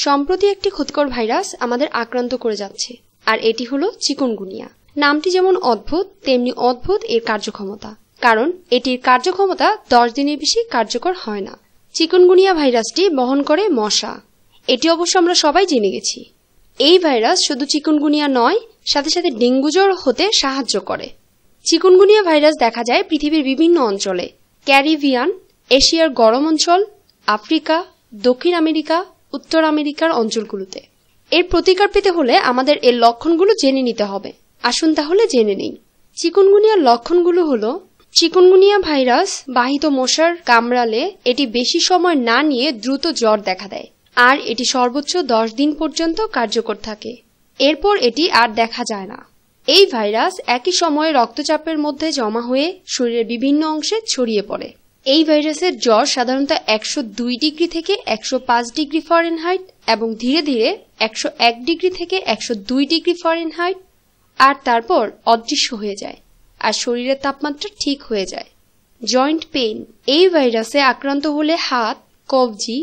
সম্প্রতি একটি ক্ষতিকর ভাইরাস আমাদের আক্রান্ত করে যাচ্ছে, আর এটি হলো চিকুনগুনিয়া। নামটি যেমন অদ্ভুত, তেমনি অদ্ভুত এর কার্যক্ষমতা, কারণ এটির কার্যক্ষমতা 10 দিনের বেশি কার্যকর হয় না। চিকুনগুনিয়া ভাইরাসটি বহন করে মশা। এটি অবশ্য আমরা সবাই জেনে গেছি। এই ভাইরাস শুধু চিকুনগুনিয়া নয়, সাথে সাথে ডেঙ্গু জ্বর হতে সাহায্য করে। চিকুনগুনিয়া ভাইরাস দেখা যায় পৃথিবীর বিভিন্ন অঞ্চলে, ক্যারিবিয়ান, এশিয়ার গরম অঞ্চল, আফ্রিকা, দক্ষিণ আমেরিকা, উত্তর আমেরিকার অঞ্চলগুলোতে। এর প্রতিকার পেতে হলে আমাদের এর লক্ষণগুলো জেনে নিতে হবে। আসুন তাহলে জেনে নিই। চিকুনগুনিয়ার লক্ষণগুলো হলো, চিকুনগুনিয়া ভাইরাস বাহিত মশার কামড়ালে এটি বেশি সময় না নিয়ে দ্রুত জ্বর দেখা দেয়, আর এটি সর্বোচ্চ 10 দিন পর্যন্ত কার্যকর থাকে। এরপর এটি আর দেখা যায় না। এই ভাইরাস একই সময়ে রক্তচাপের মধ্যে জমা হয়ে শরীরের বিভিন্ন অংশে ছড়িয়ে পড়ে। এই ভাইরাসের জ্বর সাধারণত 102 ডিগ্রি থেকে 105 ডিগ্রি ফারেনহাইট এবং ধীরে ধীরে 101 ডিগ্রি থেকে 102 ডিগ্রি ফারেনহাইট, আর তারপর অদৃশ্য হয়ে যায় আর শরীরের তাপমাত্রা ঠিক হয়ে যায়। জয়েন্ট পেইন, এই ভাইরাসে আক্রান্ত হলে হাত, কবজি,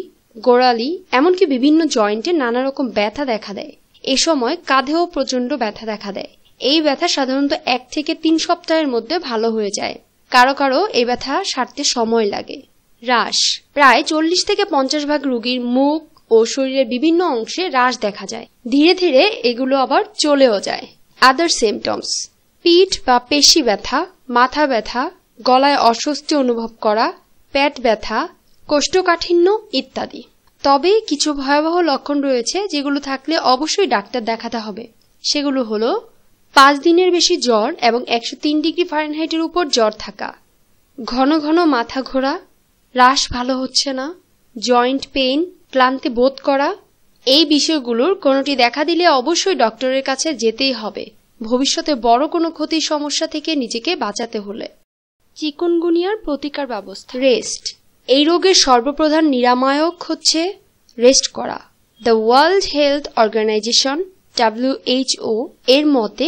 গোড়ালি এমনকি বিভিন্ন জয়েন্টে নানা রকম ব্যথা দেখা দেয়। এ সময় কাঁধেও প্রচন্ড ব্যথা দেখা দেয়। এই ব্যথা সাধারণত 1 থেকে 3 সপ্তাহের মধ্যে ভালো হয়ে যায়। কারো কারো এই ব্যথা সারতে সময় লাগে। রাশ, প্রায় 40 থেকে 50% রোগীর মুখ ও শরীরের বিভিন্ন অংশে রাশ দেখা যায়। ধীরে ধীরে এগুলো আবার চলেও যায়। আদার সিমটমস, পিঠ বা পেশি ব্যথা, মাথা ব্যথা, গলায় অস্বস্তি অনুভব করা, পেট ব্যথা, কোষ্ঠকাঠিন্য ইত্যাদি। তবে কিছু ভয়াবহ লক্ষণ রয়েছে যেগুলো থাকলে অবশ্যই ডাক্তার দেখাতে হবে। সেগুলো হলো 5 দিনের বেশি জ্বর এবং 103 ডিগ্রি ফারেনহাইটের উপর জ্বর থাকা, ঘন ঘন মাথা ঘোরা, রাশ ভালো হচ্ছে না, জয়েন্ট পেইন, ক্লান্তি বোধ করা। এই বিষয়গুলোর কোনোটি দেখা দিলে অবশ্যই ডক্টরের কাছে যেতেই হবে, ভবিষ্যতে বড় কোনো ক্ষতির সমস্যা থেকে নিজেকে বাঁচাতে হলে। চিকুনগুনিয়ার প্রতিকার ব্যবস্থা। রেস্ট, এই রোগের সর্বপ্রধান নিরাময়ক হচ্ছে রেস্ট করা। The world health organization WHO এর মতে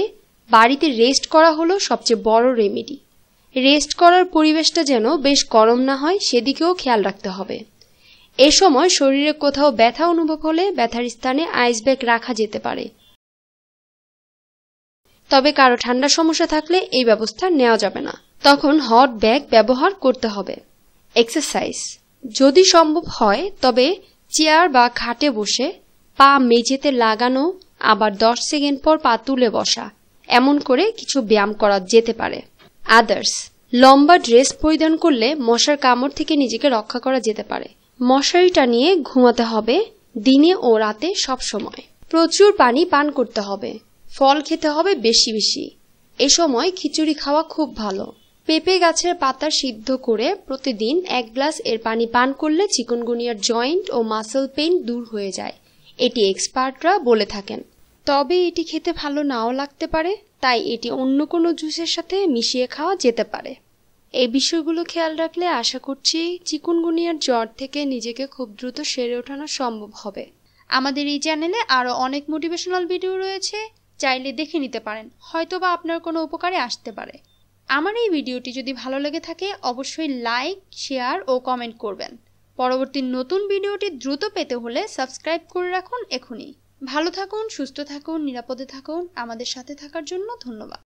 বাড়িতে রেস্ট করা হলো সবচেয়ে বড় রেমেডি। রেস্ট করার পরিবেশটা যেন বেশ গরম না হয় সেদিকেও খেয়াল রাখতে হবে। এ সময় শরীরে কোথাও ব্যথা অনুভব হলে ব্যথার স্থানে আইস ব্যাগ রাখা যেতে পারে। তবে কারো ঠান্ডার সমস্যা থাকলে এই ব্যবস্থা নেওয়া যাবে না, তখন হট ব্যাগ ব্যবহার করতে হবে। এক্সারসাইজ, যদি সম্ভব হয় তবে চেয়ার বা খাটে বসে পা মেঝেতে লাগানো, আবার 10 সেকেন্ড পর পা তুলে বসা, এমন করে কিছু ব্যায়াম করা যেতে পারে। আদার্স, লম্বা ড্রেস পরিধান করলে মশার কামড় থেকে নিজেকে রক্ষা করা যেতে পারে। মশারি টানিয়ে ঘুমাতে হবে দিনে ও রাতে সব সময়। প্রচুর পানি পান করতে হবে। ফল খেতে হবে বেশি বেশি। এ সময় খিচুড়ি খাওয়া খুব ভালো। পেঁপে গাছের পাতা সিদ্ধ করে প্রতিদিন 1 গ্লাস এর পানি পান করলে চিকুনগুনিয়ার জয়েন্ট ও মাসল পেইন দূর হয়ে যায়, এটি এক্সপার্টরা বলে থাকেন। তবে এটি খেতে ভালো নাও লাগতে পারে, তাই এটি অন্য কোনো জুসের সাথে মিশিয়ে খাওয়া যেতে পারে। এই বিষয়গুলো খেয়াল রাখলে আশা করছি চিকুনগুনিয়ার জ্বর থেকে নিজেকে খুব দ্রুত সেরে ওঠানো সম্ভব হবে। আমাদের এই চ্যানেলে আরও অনেক মোটিভেশনাল ভিডিও রয়েছে, চাইলে দেখে নিতে পারেন, হয়তোবা আপনার কোনো উপকারে আসতে পারে। আমার এই ভিডিওটি যদি ভালো লেগে থাকে অবশ্যই লাইক, শেয়ার ও কমেন্ট করবেন। পরবর্তী নতুন ভিডিওটি দ্রুত পেতে হলে সাবস্ক্রাইব করে রাখুন এখনই। ভালো থাকুন, সুস্থ থাকুন, নিরাপদে থাকুন। আমাদের সাথে থাকার জন্য ধন্যবাদ।